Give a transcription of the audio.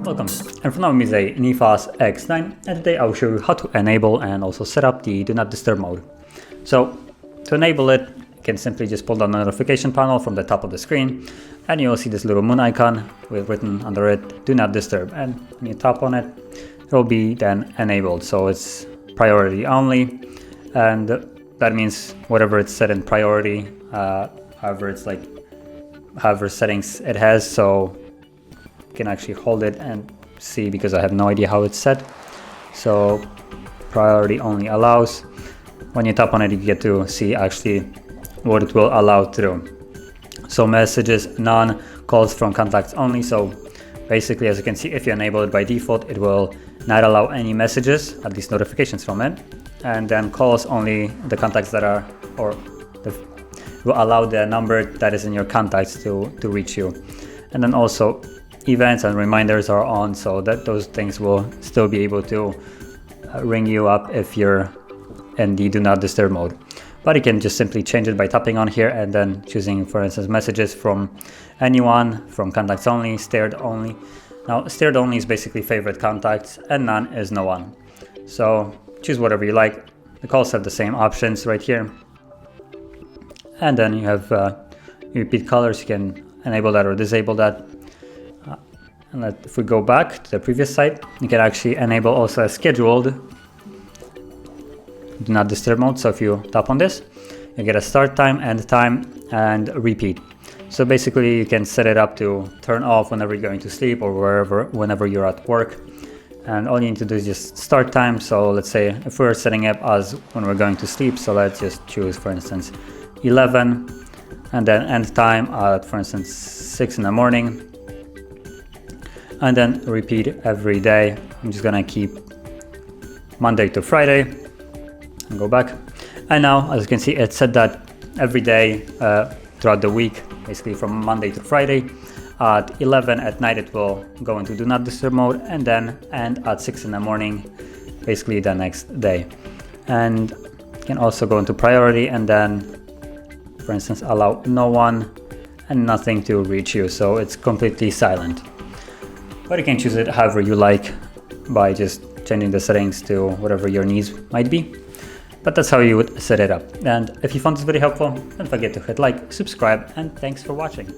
Welcome, in front of me is a Neffos X9, and today I will show you how to enable and also set up the Do Not Disturb mode. So to enable it, you can simply just pull down the notification panel from the top of the screen, and you'll see this little moon icon with written under it Do Not Disturb, and when you tap on it, it will be then enabled. So it's priority only, and that means whatever it's set in priority, however settings it has. So can actually hold it and see, because I have no idea how it's set. So priority only allows. When you tap on it, you get to see actually what it will allow to do. So messages, none, calls from contacts only. So basically, as you can see, if you enable it by default, it will not allow any messages, at least notifications from it. And then calls only the contacts that are, will allow the number that is in your contacts to reach you. And then also events and reminders are on, so that those things will still be able to ring you up if you're in the Do Not Disturb mode. But you can just simply change it by tapping on here and then choosing, for instance, messages from anyone, from contacts only, stared only. Now, stared only is basically favorite contacts, and none is no one. So choose whatever you like. The calls have the same options right here. And then you have repeat colors. You can enable that or disable that. And if we go back to the previous site, you can actually enable also a scheduled Do Not Disturb mode. So if you tap on this, you get a start time, end time, and repeat. So basically you can set it up to turn off whenever you're going to sleep or whenever you're at work. And all you need to do is just start time. So let's say if we're setting up as when we're going to sleep, so let's just choose, for instance, 11, and then end time at, for instance, 6 in the morning. And then repeat every day. I'm just gonna keep Monday to Friday and go back. And now, as you can see, it said that every day throughout the week, basically from Monday to Friday, at 11 at night, it will go into Do Not Disturb mode, and then end at 6 in the morning, basically the next day. And you can also go into priority and then, for instance, allow no one and nothing to reach you. So it's completely silent. But you can choose it however you like by just changing the settings to whatever your needs might be. But that's how you would set it up. And if you found this video helpful, don't forget to hit like, subscribe, and thanks for watching.